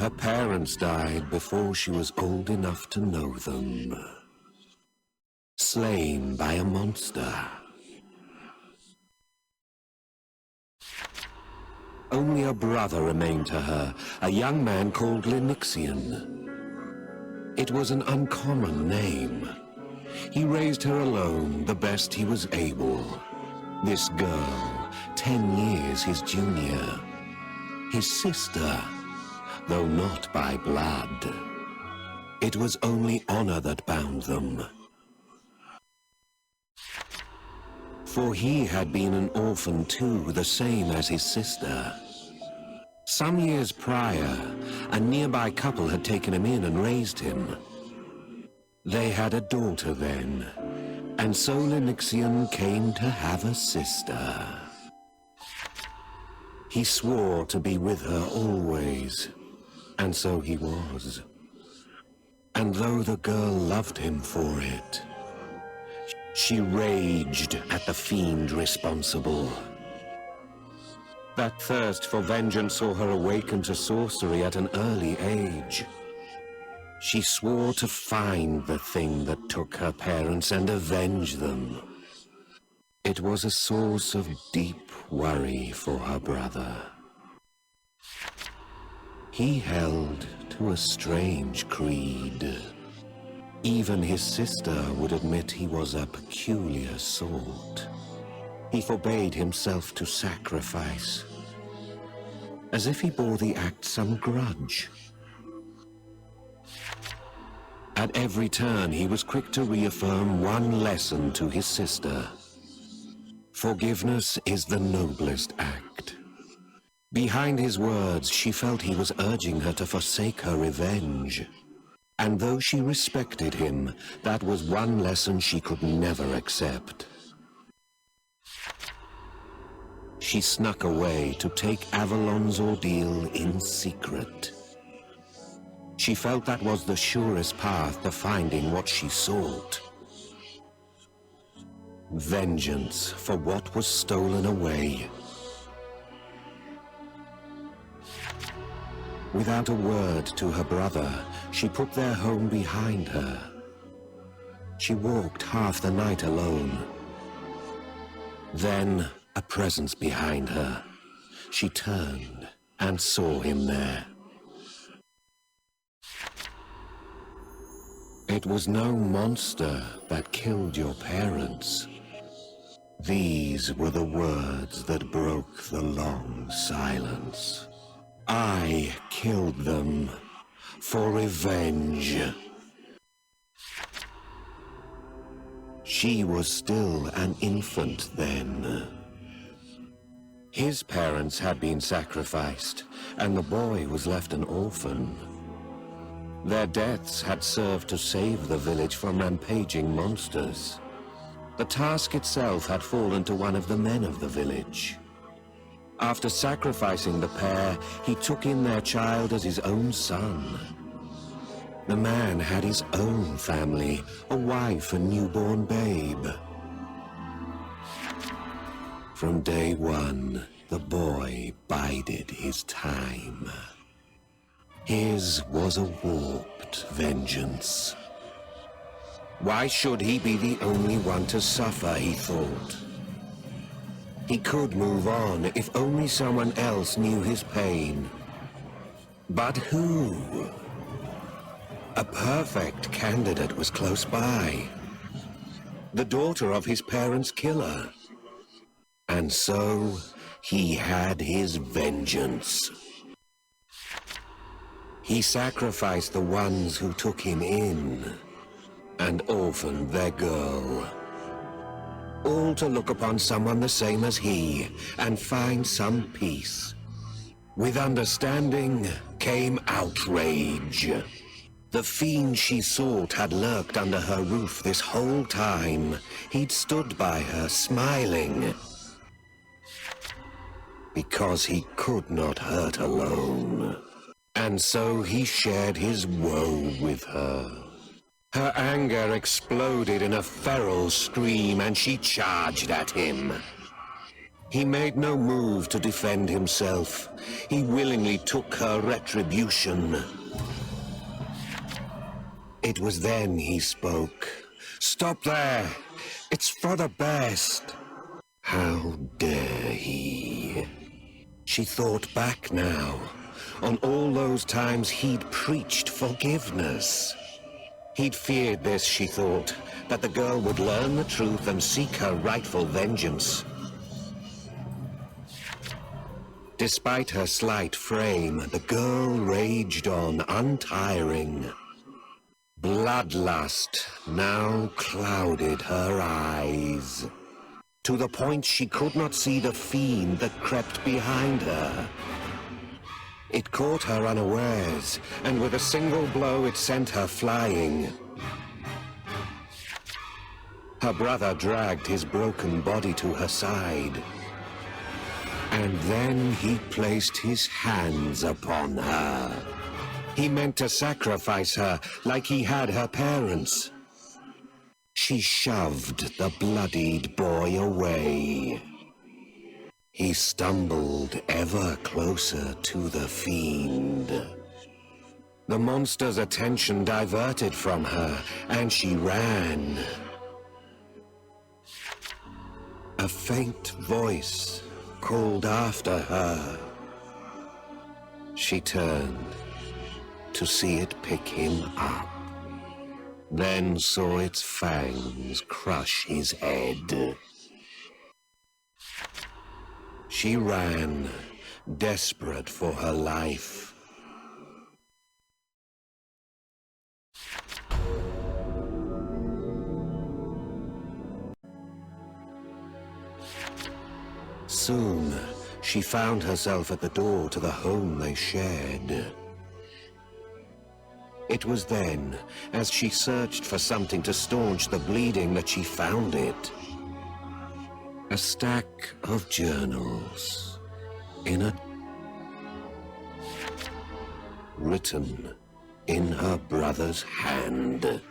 Her parents died before she was old enough to know them. Slain by a monster. Only a brother remained to her, a young man called Lenixion. It was an uncommon name. He raised her alone, the best he was able. This girl, 10 years his junior. His sister, though not by blood. It was only honor that bound them. For he had been an orphan too, the same as his sister. Some years prior, a nearby couple had taken him in and raised him. They had a daughter then, and so Lenixion came to have a sister. He swore to be with her always, and so he was. And though the girl loved him for it, she raged at the fiend responsible. That thirst for vengeance saw her awaken to sorcery at an early age. She swore to find the thing that took her parents and avenge them. It was a source of deep worry for her brother. He held to a strange creed. Even his sister would admit he was a peculiar sort. He forbade himself to sacrifice, as if he bore the act some grudge. At every turn, he was quick to reaffirm one lesson to his sister. Forgiveness is the noblest act. Behind his words, she felt he was urging her to forsake her revenge. And though she respected him, that was one lesson she could never accept. She snuck away to take Avalon's ordeal in secret. She felt that was the surest path to finding what she sought. Vengeance for what was stolen away. Without a word to her brother, she put their home behind her. She walked half the night alone. Then, a presence behind her. She turned and saw him there. It was no monster that killed your parents. These were the words that broke the long silence. I killed them for revenge. She was still an infant then. His parents had been sacrificed, and the boy was left an orphan. Their deaths had served to save the village from rampaging monsters. The task itself had fallen to one of the men of the village. After sacrificing the pair, he took in their child as his own son. The man had his own family, a wife and newborn babe. From day one, the boy bided his time. His was a warped vengeance. Why should he be the only one to suffer, he thought. He could move on if only someone else knew his pain. But who? A perfect candidate was close by. The daughter of his parents' killer. And so, he had his vengeance. He sacrificed the ones who took him in, and orphaned their girl. All to look upon someone the same as he, and find some peace. With understanding came outrage. The fiend she sought had lurked under her roof this whole time. He'd stood by her, smiling. Because he could not hurt alone. And so he shared his woe with her. Her anger exploded in a feral scream, and she charged at him. He made no move to defend himself. He willingly took her retribution. It was then he spoke. "Stop there! It's for the best!" How dare he? She thought back now, on all those times he'd preached forgiveness. He'd feared this, she thought, that the girl would learn the truth and seek her rightful vengeance. Despite her slight frame, the girl raged on, untiring. Bloodlust now clouded her eyes, to the point she could not see the fiend that crept behind her. It caught her unawares, and with a single blow it sent her flying. Her brother dragged his broken body to her side, and then he placed his hands upon her. He meant to sacrifice her like he had her parents. She shoved the bloodied boy away. He stumbled ever closer to the fiend. The monster's attention diverted from her, and she ran. A faint voice called after her. She turned to see it pick him up, then saw its fangs crush his head. She ran, desperate for her life. Soon, she found herself at the door to the home they shared. It was then, as she searched for something to staunch the bleeding, that she found it. A stack of journals written in her brother's hand.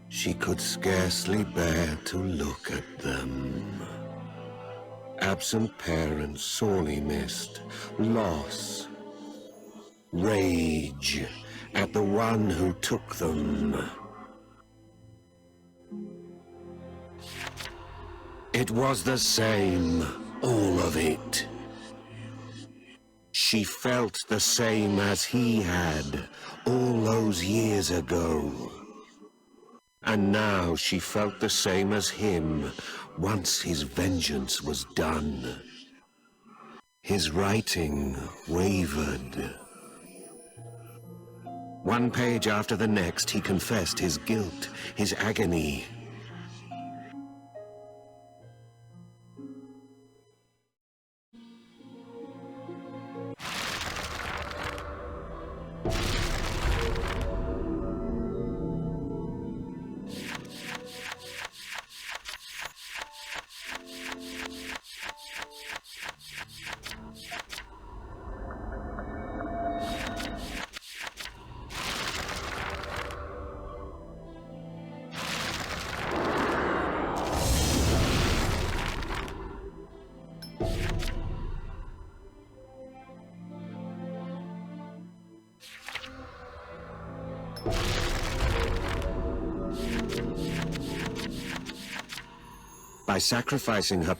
She could scarcely bear to look at them. Absent parents sorely missed, loss, rage at the one who took them. It was the same, all of it. She felt the same as he had all those years ago. And now she felt the same as him once his vengeance was done. His writing wavered. One page after the next, he confessed his guilt, his agony. By sacrificing her